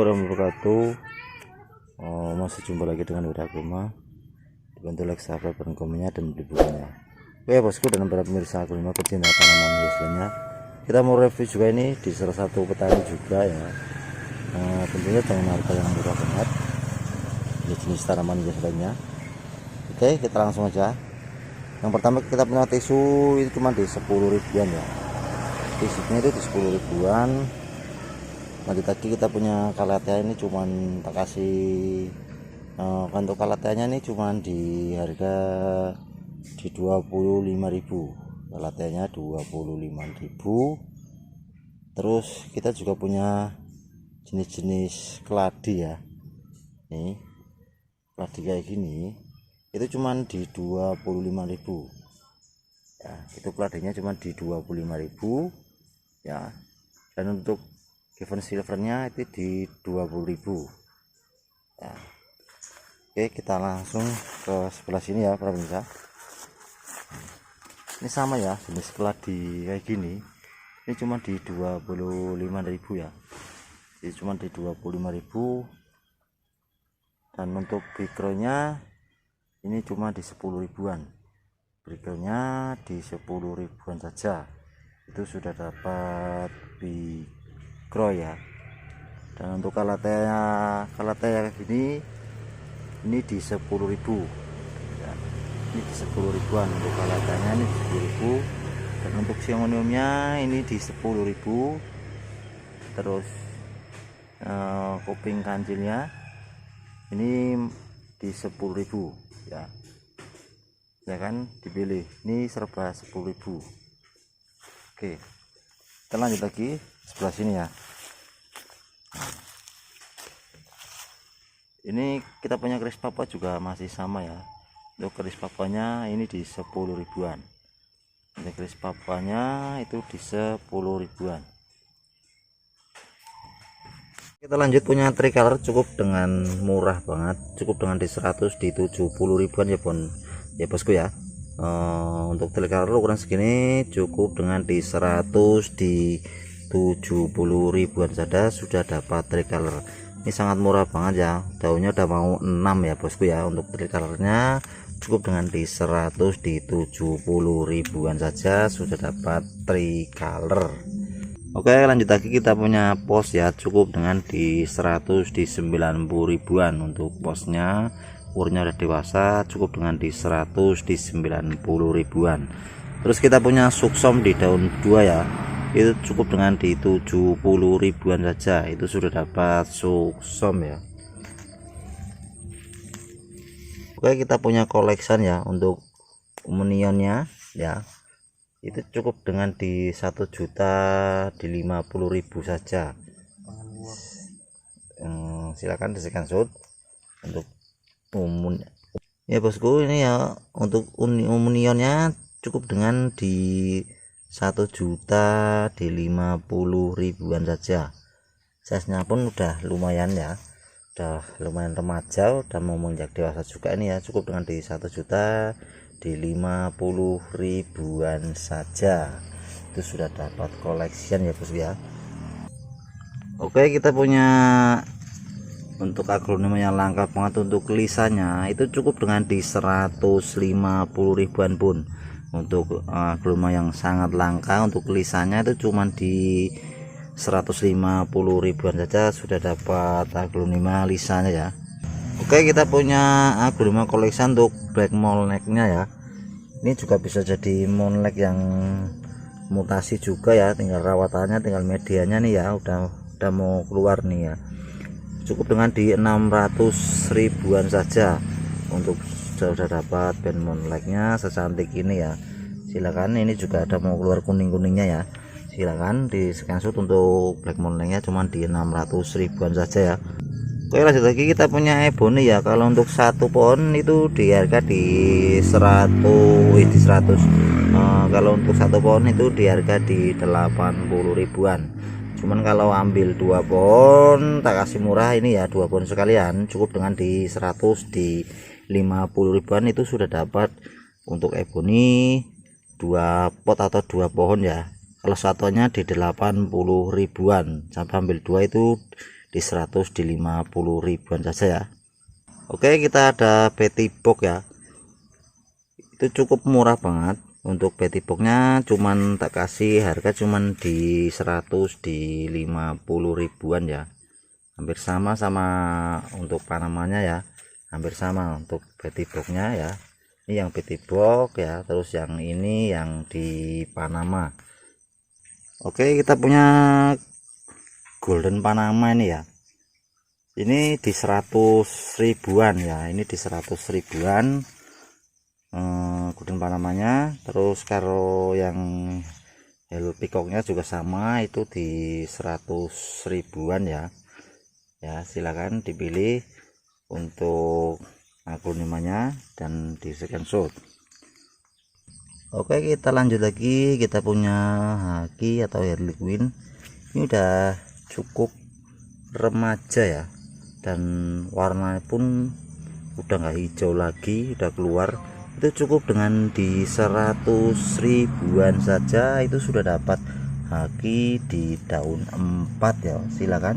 warahmatullahi wabarakatuh. Masih jumpa lagi dengan Wiraguma. Dibantu like, subscribe, dan komennya dan beli bukunya. Oke bosku dan para pemirsa Agrolima pecinta tanaman biasanya, kita mau review juga ini di salah satu petani juga ya. Tentunya dengan harga yang murah banget. Ini jenis tanaman biasanya. Oke, kita langsung aja. Yang pertama kita punya tisu itu cuma di 10 ribuan ya. Tisunya itu di 10 ribuan. Lanjut lagi kita punya kalatea ini cuman tak kasih untuk kalateanya ini cuman di harga di 25.000. Kalateanya 25.000. Terus kita juga punya jenis-jenis keladi ya. Nih keladi kayak gini itu cuman di 25.000 ya. Itu keladinya cuman di 25.000 ya. Dan untuk given silvernya itu di 20.000 ya. Oke, kita langsung ke sebelah sini ya para pemirsa. Ini sama ya, jenis keladi kayak gini ini cuma di 25.000 ya. Jadi cuma di 25.000. Dan untuk bikronya ini cuma di 10 ribuan. Bikronya di 10 ribuan saja itu sudah dapat bikro ya. Dan untuk kalatea kayak gini ini di 10.000 ya. Ini di 10 ribuan untuk kalateanya, ini di 10.000. Dan untuk siongoniumnya ini di 10.000. Terus kuping kancilnya ini di 10.000 ya. Ya kan, dipilih ini serba 10.000. Oke, kita lanjut lagi sebelah sini ya. Ini kita punya keris papa juga masih sama ya. Untuk keris papanya ini di 10 ribuan. Untuk keris papanya itu di 10 ribuan. Kita lanjut punya tricolor cukup dengan murah banget, cukup dengan di 100 di 70 ribuan ya ya bosku ya. Untuk tricolor ukuran segini cukup dengan di 100 di 70 ribuan saja sudah dapat tricolor. Ini sangat murah banget ya, daunnya udah mau 6 ya bosku ya. Untuk tricolornya cukup dengan di 100 di 70 ribuan saja sudah dapat tricolor. Oke, lanjut lagi kita punya pos ya, cukup dengan di 100 di 90 ribuan. Untuk posnya umurnya udah dewasa, cukup dengan di 100 di 90 ribuan. Terus kita punya suksom di daun 2 ya, itu cukup dengan di 70 ribuan saja itu sudah dapat suksom ya. Oke, kita punya collection ya. Untuk umunionnya ya itu cukup dengan di 1 juta di 50.000 saja. Silakan di screenshot untuk umun ya bosku. Ini ya untuk umunionnya cukup dengan di 1 juta di 50 ribuan saja. Size-nya pun udah lumayan ya, udah lumayan remaja, udah mau menginjak dewasa juga ini ya. Cukup dengan di 1 juta di 50 ribuan saja itu sudah dapat collection ya bos ya. Oke, kita punya untuk aglonema yang langka banget. Untuk lisanya itu cukup dengan di 150 ribuan pun. Untuk aglonema yang sangat langka untuk lisanya itu cuman di 150 ribuan saja sudah dapat aglonema lisanya ya. Oke, kita punya aglonema collection untuk black moleknya ya. Ini juga bisa jadi molek yang mutasi juga ya, tinggal rawatannya, tinggal medianya nih ya, udah mau keluar nih ya. Cukup dengan di 600 ribuan saja untuk sudah dapat band monleknya secantik ini ya. Silakan, ini juga ada mau keluar kuning-kuningnya ya. Silakan di screenshot untuk black monleknya cuman di 600 ribuan saja ya. Oke, lanjut lagi kita punya ebony ya. Kalau untuk satu pohon itu di harga di 100 kalau untuk satu pohon itu di harga di 80 ribuan. Cuman kalau ambil 2 pohon tak kasih murah ini ya, 2 pohon sekalian cukup dengan di 100 di 50 ribuan itu sudah dapat untuk ebony 2 pot atau 2 pohon ya. Kalau satunya di 80 ribuan, sampai ambil 2 itu di 100 di 50 ribuan saja ya. Oke, kita ada petty box ya, itu cukup murah banget. Untuk petty boxnya cuman tak kasih harga cuman di 100 di 50 ribuan ya, hampir sama untuk Panamanya ya, hampir sama untuk petty boxnya ya. Ini yang petty box ya, terus yang ini yang di Panama. Oke, kita punya golden Panama ini ya, ini di 100 ribuan ya, ini di 100 ribuan golden Panamanya. Terus kalau yang Hello Peacocknya juga sama, itu di 100 ribuan ya. Ya, silakan dipilih untuk aglonimanya dan di screenshot. Oke, kita lanjut lagi. Kita punya Haki atau Harley Quinn, ini udah cukup remaja ya, dan warnanya pun udah nggak hijau lagi, udah keluar. Itu cukup dengan di 100 ribuan saja itu sudah dapat Haki di daun 4 ya. Silakan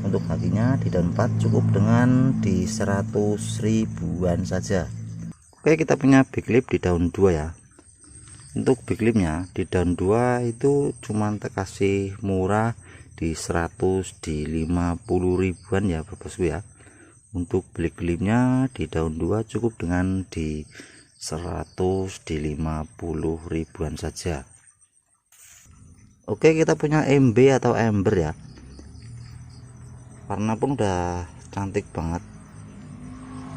untuk Hakinya di daun 4 cukup dengan di 100 ribuan saja. Oke, kita punya big lip di daun 2 ya. Untuk big lipnya di daun 2 itu cuman terkasih murah di 100 di 50 ribuan ya bosku ya. Untuk big lipnya di daun 2 cukup dengan di 100 di 50 ribuan saja. Oke, kita punya MB atau ember ya, warna pun udah cantik banget,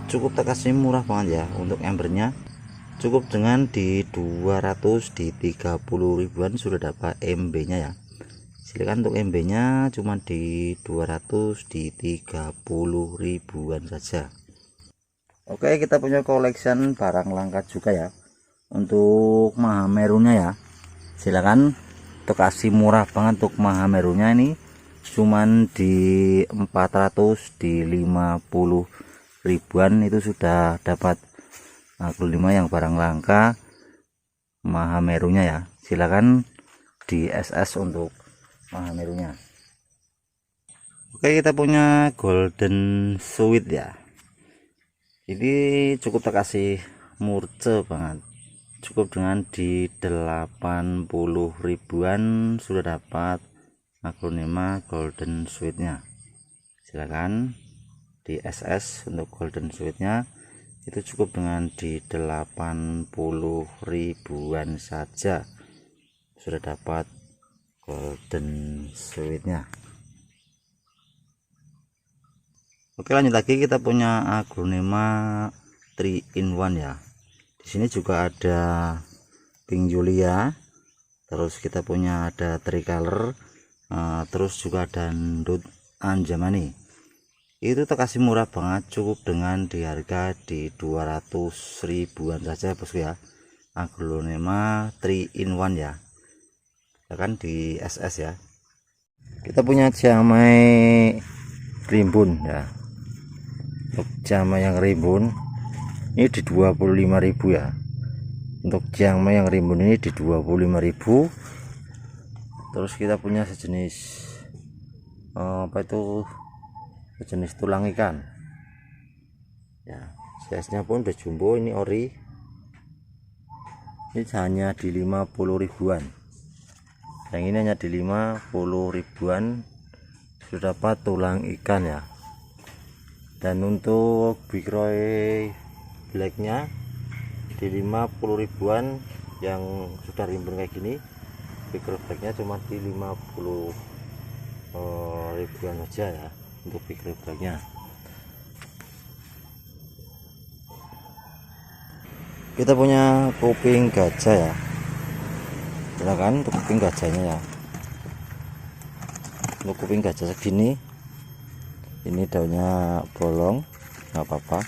cukup terkasih murah banget ya. Untuk embernya cukup dengan di 200 di 30 ribuan sudah dapat MB nya ya. Silakan untuk MB nya cuma di 200 di 30 ribuan saja. Oke, kita punya collection barang langka juga ya. Untuk Mahamerunya ya, silakan untuk kasih murah banget. Untuk Mahamerunya ini cuman di 400 di 50 ribuan itu sudah dapat aglonema yang barang langka Mahamerunya ya. Silakan di SS untuk Mahamerunya. Oke, kita punya golden sweet ya, ini cukup terkasih murce banget, cukup dengan di 80 ribuan sudah dapat aglonema golden sweetnya. Silakan di SS untuk golden sweetnya itu cukup dengan di 80 ribuan saja sudah dapat golden sweetnya. Oke, lanjut lagi, kita punya aglonema 3 in 1 ya. Di sini juga ada pink Julia, terus kita punya ada tricolor, terus juga ada Ndut Anjamani. Itu terkasih murah banget, cukup dengan di harga di 200 ribuan saja bosku ya. Aglonema 3 in 1 ya, kan di SS ya. Kita punya jamai rimbun ya. Untuk jamai yang rimbun ini di 25.000 ya. Untuk jamai yang rimbun ini di 25.000. Terus kita punya sejenis apa itu, sejenis tulang ikan ya, size-nya pun udah jumbo, ini ori. Ini hanya di 50 ribuan, yang ini hanya di 50 ribuan sudah dapat tulang ikan ya. Dan untuk Big Roy blacknya di 50 ribuan yang sudah rimbun kayak gini, Big Roy blacknya cuma di 50 ribuan aja ya untuk Big Roy blacknya. Kita punya kuping gajah ya, silakan untuk kuping gajahnya ya. Untuk kuping gajah segini, ini daunnya bolong, nggak apa-apa,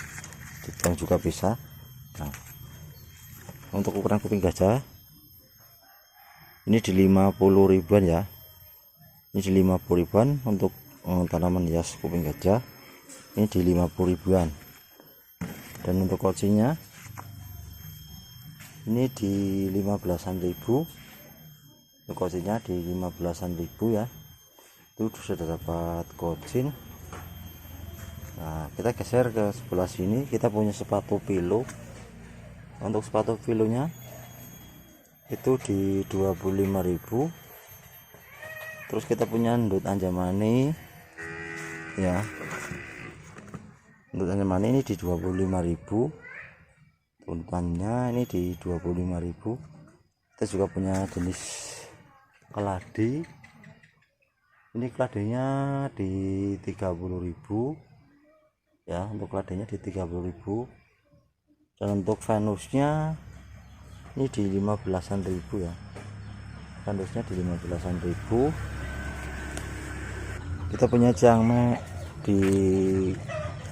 dibuang juga bisa. Nah, untuk ukuran kuping gajah ini di 50 ribuan ya, ini di 50 ribuan untuk tanaman hias kuping gajah ini di 50 ribuan. Dan untuk kocinya ini di 15.000 ribu, untuk kocinya di 15.000 ribu ya. Itu sudah dapat kocin Nah, kita geser ke sebelah sini, kita punya sepatu pilo. Untuk sepatu pilonya itu di 25.000. Terus kita punya ndut Anjamani ya, ndut Anjamani ini di 25.000. umpannya ini di 25.000. Kita juga punya jenis keladi, ini keladinya di 30.000 ya, untuk keladinya di 30.000. Dan untuk venusnya ini di 15-an ribu ya, venusnya di 15-an ribu. Kita punya jangme di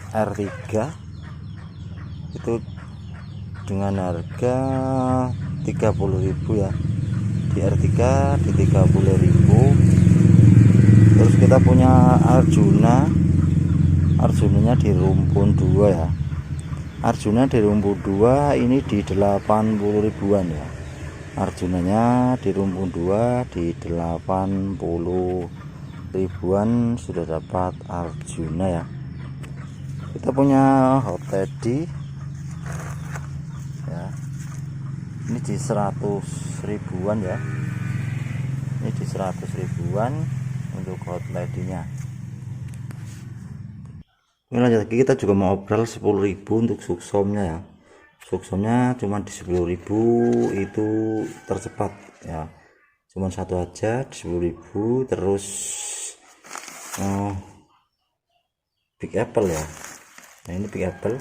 R3 itu dengan harga 30.000 ya, di R3 di 30.000. Terus kita punya Arjunanya di rumpun 2 ya, Arjuna di rumpun 2 ini di 80 ribuan ya, Arjunanya di rumpun 2 di 80 ribuan sudah dapat Arjuna ya. Kita punya Hot Teddy ya, ini di 100 ribuan ya, ini di 100 ribuan untuk Hot Teddy-nya. Ini lanjut lagi, kita juga mau obral 10.000 untuk suksomnya ya. Suksomnya cuma di 10.000 itu tercepat ya, cuman satu aja di 10.000. Terus Big Apple ya, nah ini Big Apple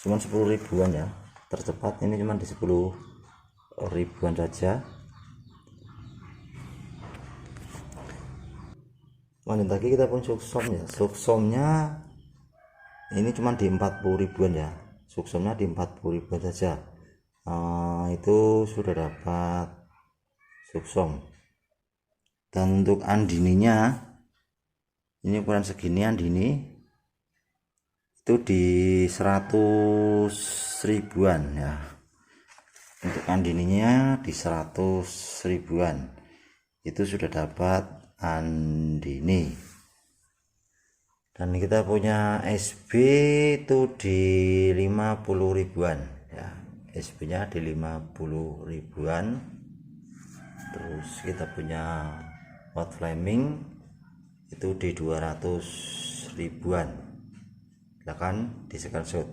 cuman 10 ribuan ya, tercepat ini cuman di 10 ribuan saja. Lanjut lagi, kita pun suksom ya, suksomnya ini cuma di 40 ribuan ya, suksomnya di 40 ribuan saja. Itu sudah dapat suksom. Dan untuk andininya ini ukuran segini, andini itu di 100 ribuan ya, untuk andininya di 100 ribuan itu sudah dapat andini. Dan kita punya SB itu di 50 ribuan ya, SB nya di 50 ribuan. Terus kita punya Hot Flaming itu di 200 ribuan. Silakan di screenshot.